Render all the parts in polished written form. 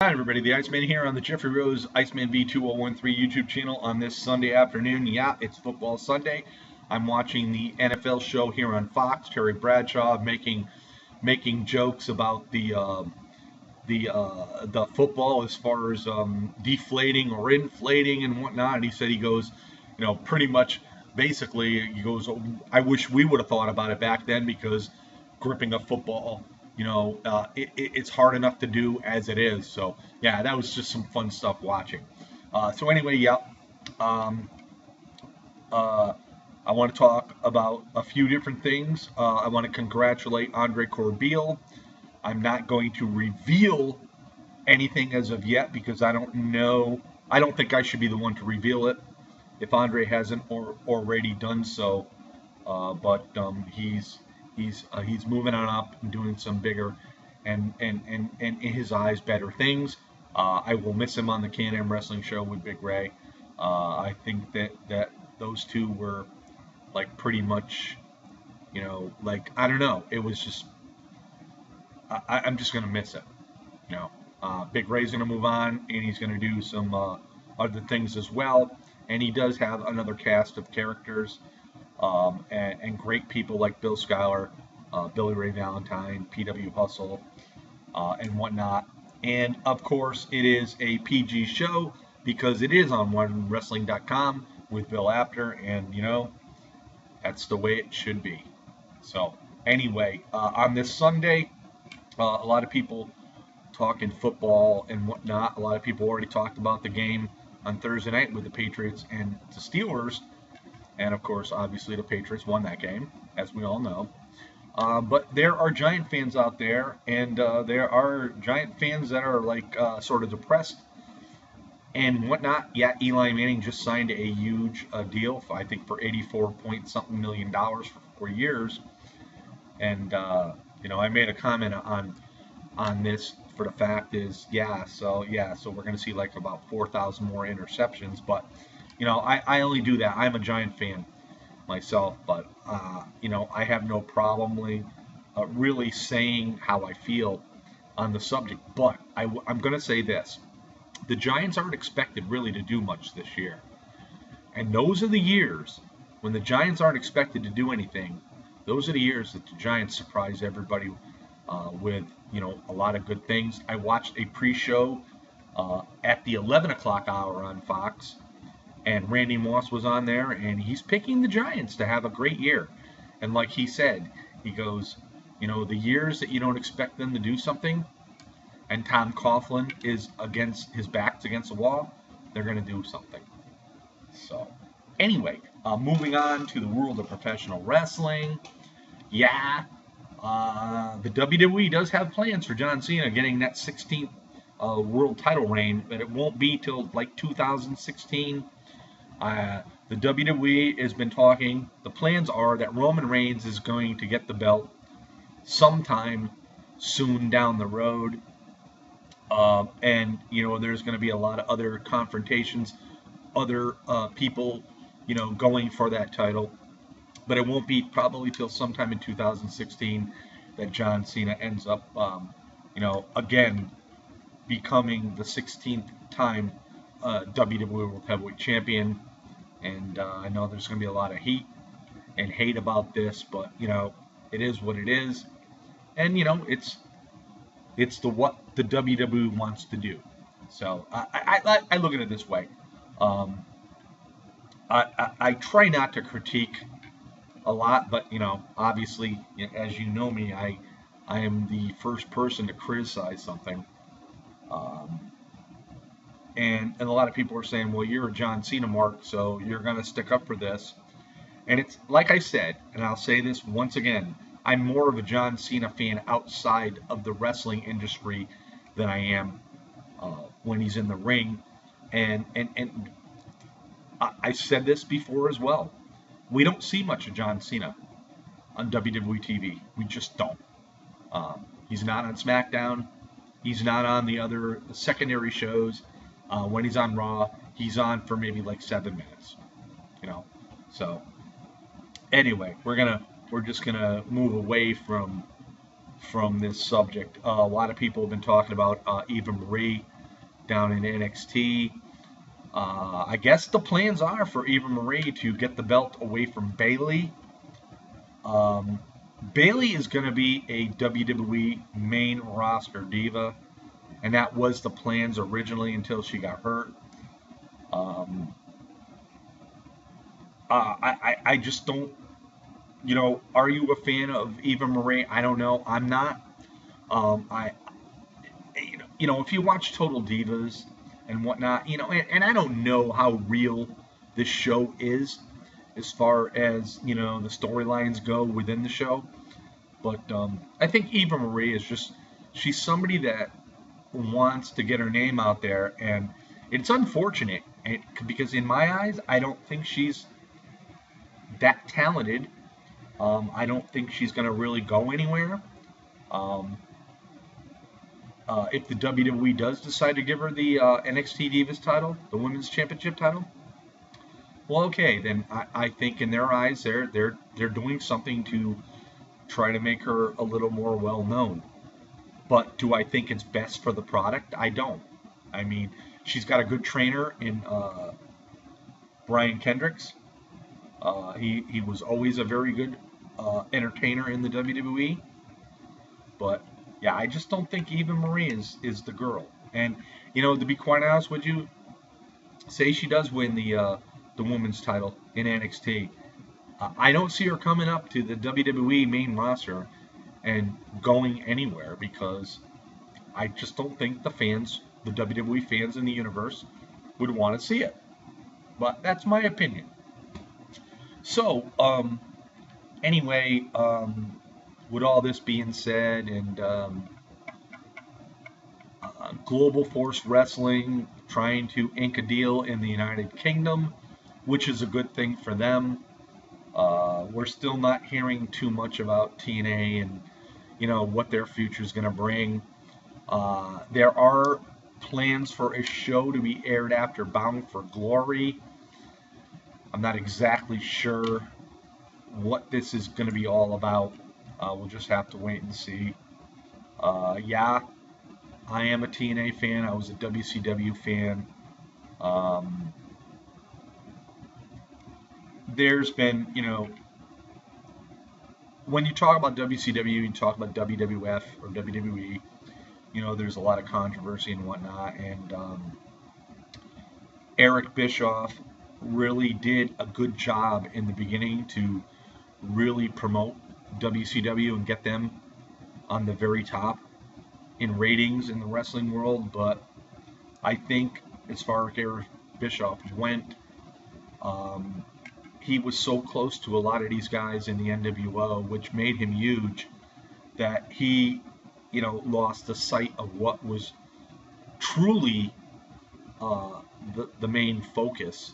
Hi everybody, the Iceman here on the Jeffrey Rose Iceman V2013 YouTube channel on this Sunday afternoon. Yeah, it's football Sunday. I'm watching the NFL show here on Fox. Terry Bradshaw making jokes about the football as far as deflating or inflating and whatnot. And he goes, pretty much basically he goes, I wish we would have thought about it back then because gripping a football, it's hard enough to do as it is. So yeah, that was just some fun stuff watching. So anyway, yeah. Um, uh, I want to talk about a few different things. I want to congratulate Andre Corbeil. I'm not going to reveal anything as of yet because I don't know. I don't think I should be the one to reveal it if Andre hasn't already done so. But he's moving on up and doing some bigger and in his eyes better things. I will miss him on the Can-Am Wrestling Show with Big Ray. I think that those two were like pretty much, like I don't know. It was just I'm just gonna miss it. Big Ray's gonna move on and he's gonna do some other things as well. And he does have another cast of characters and great people like Bill Schuyler, Billy Ray Valentine, PW Hustle, and whatnot. And of course, it is a PG show because it is on OneWrestling.com with Bill Apter, and that's the way it should be. So anyway, on this Sunday, a lot of people talking football and whatnot. A lot of people already talked about the game on Thursday night with the Patriots and the Steelers. And of course, obviously, the Patriots won that game, as we all know. But there are Giant fans out there, and there are Giant fans that are like sort of depressed and whatnot. Yeah, Eli Manning just signed a huge deal, I think, for 84 point something million dollars for 4 years. And I made a comment on this for the fact is, so we're going to see like about 4,000 more interceptions. But I only do that. I'm a Giant fan myself, but I have no problem really saying how I feel on the subject. But I'm going to say this: the Giants aren't expected really to do much this year, and those are the years when the Giants aren't expected to do anything. Those are the years that the Giants surprise everybody with a lot of good things. I watched a pre-show at the 11 o'clock hour on Fox, and Randy Moss was on there, and he's picking the Giants to have a great year. And like he said, he goes, the years that you don't expect them to do something, and Tom Coughlin is his back's against the wall, they're going to do something. So anyway, moving on to the world of professional wrestling. Yeah, the WWE does have plans for John Cena getting that 16th world title reign, but it won't be till like 2016. The WWE has been talking. The plans are that Roman Reigns is going to get the belt sometime soon down the road. And there's going to be a lot of other confrontations, other people, going for that title. But it won't be probably till sometime in 2016 that John Cena ends up, again, becoming the 16th time WWE World Heavyweight Champion. And I know there's going to be a lot of heat and hate about this, but it is what it is. And it's what the WWE wants to do. So I look at it this way. I try not to critique a lot, but obviously, as you know me, I am the first person to criticize something. And a lot of people are saying, well, you're a John Cena mark, so you're going to stick up for this. And it's like I said, and I'll say this once again, I'm more of a John Cena fan outside of the wrestling industry than I am when he's in the ring. And I said this before as well. We don't see much of John Cena on WWE TV. We just don't. He's not on SmackDown. He's not on the other secondary shows. When he's on Raw, he's on for maybe like 7 minutes. So anyway, we're just gonna move away from from this subject. A lot of people have been talking about Eva Marie down in NXT. I guess the plans are for Eva Marie to get the belt away from Bayley. Bayley is going to be a WWE main roster diva, and that was the plans originally until she got hurt. I just don't, are you a fan of Eva Marie? I don't know. I'm not. I, if you watch Total Divas and whatnot, and I don't know how real this show is as far as, the storylines go within the show. But I think Eva Marie is she's somebody that wants to get her name out there. And it's unfortunate because in my eyes, I don't think she's that talented. I don't think she's going to really go anywhere. If the WWE does decide to give her the NXT Divas title, the Women's Championship title, well, okay, then I think in their eyes they're doing something to try to make her a little more well known. But do I think it's best for the product? I don't. I mean, she's got a good trainer in Brian Kendricks. He was always a very good entertainer in the WWE. But yeah, I just don't think Eva Marie is the girl. And to be quite honest with you, say she does win the women's title in NXT, I don't see her coming up to the WWE main roster and going anywhere because I just don't think the WWE fans in the universe, would want to see it. But that's my opinion. So, anyway, with all this being said, and Global Force Wrestling trying to ink a deal in the United Kingdom, which is a good thing for them. We're still not hearing too much about TNA and what their future is going to bring. There are plans for a show to be aired after Bound for Glory. I'm not exactly sure what this is going to be all about. We'll just have to wait and see. Yeah, I am a TNA fan. I was a WCW fan. There's been, when you talk about WCW, you talk about WWF or WWE, there's a lot of controversy and whatnot. And Eric Bischoff really did a good job in the beginning to really promote WCW and get them on the very top in ratings in the wrestling world. But I think as far as Eric Bischoff went, he was so close to a lot of these guys in the NWO, which made him huge, that he, lost the sight of what was truly the main focus,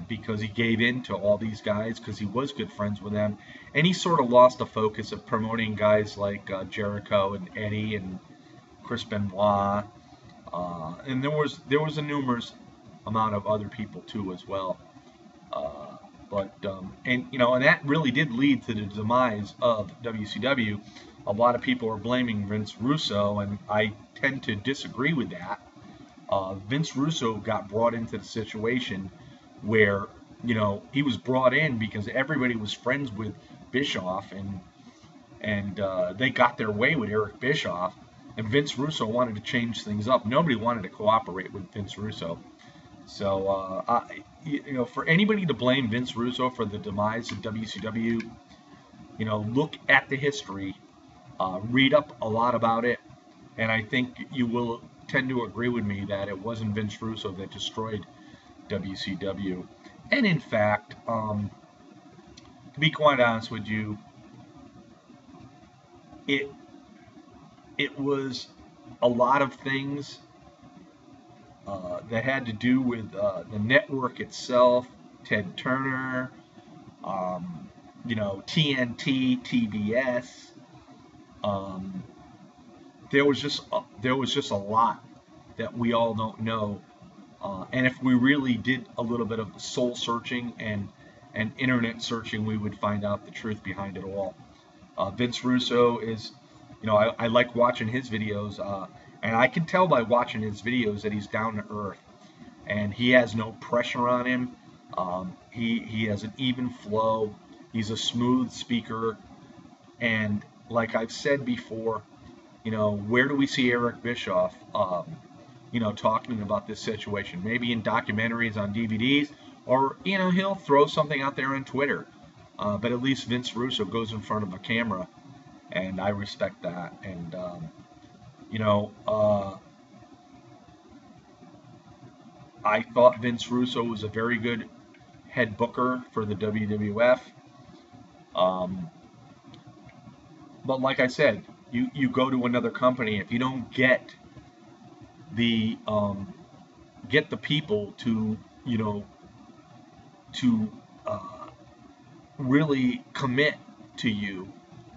because he gave in to all these guys because he was good friends with them, and he sort of lost the focus of promoting guys like Jericho and Eddie and Chris Benoit, and there was a numerous amount of other people too as well. And that really did lead to the demise of WCW. A lot of people are blaming Vince Russo, and I tend to disagree with that. Vince Russo got brought into the situation where, he was brought in because everybody was friends with Bischoff, and they got their way with Eric Bischoff, and Vince Russo wanted to change things up. Nobody wanted to cooperate with Vince Russo. So, for anybody to blame Vince Russo for the demise of WCW, look at the history, read up a lot about it, and I think you will tend to agree with me that it wasn't Vince Russo that destroyed WCW. And in fact, to be quite honest with you, it was a lot of things that had to do with the network itself, Ted Turner, TNT, TBS. There was just a lot that we all don't know, and if we really did a little bit of soul searching and internet searching, we would find out the truth behind it all. Vince Russo is, I like watching his videos, and I can tell by watching his videos that he's down to earth, and he has no pressure on him. He has an even flow. He's a smooth speaker, and like I've said before, where do we see Eric Bischoff, talking about this situation? Maybe in documentaries on DVDs, or he'll throw something out there on Twitter. But at least Vince Russo goes in front of a camera, and I respect that. And I thought Vince Russo was a very good head booker for the WWF. But like I said, you go to another company, if you don't get the people to really commit to you,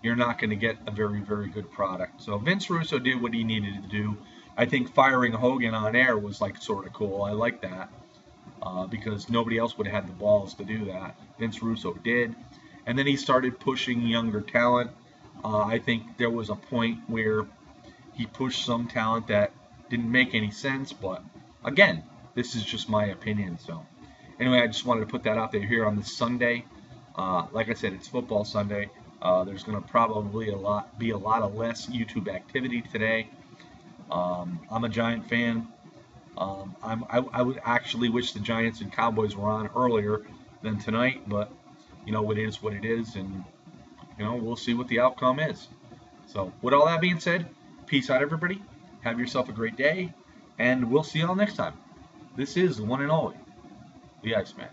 you're not going to get a very, very good product. So Vince Russo did what he needed to do. I think firing Hogan on air was like sort of cool. I like that because nobody else would have had the balls to do that. Vince Russo did. And then he started pushing younger talent. I think there was a point where he pushed some talent that didn't make any sense. But again, this is just my opinion. So anyway, I just wanted to put that out there here on this Sunday. Like I said, it's football Sunday. There's going to probably be a lot of less YouTube activity today. I'm a Giant fan. I would actually wish the Giants and Cowboys were on earlier than tonight, but it is what it is, and we'll see what the outcome is. So with all that being said, peace out, everybody. Have yourself a great day, and we'll see y'all next time. This is the one and only, the Iceman.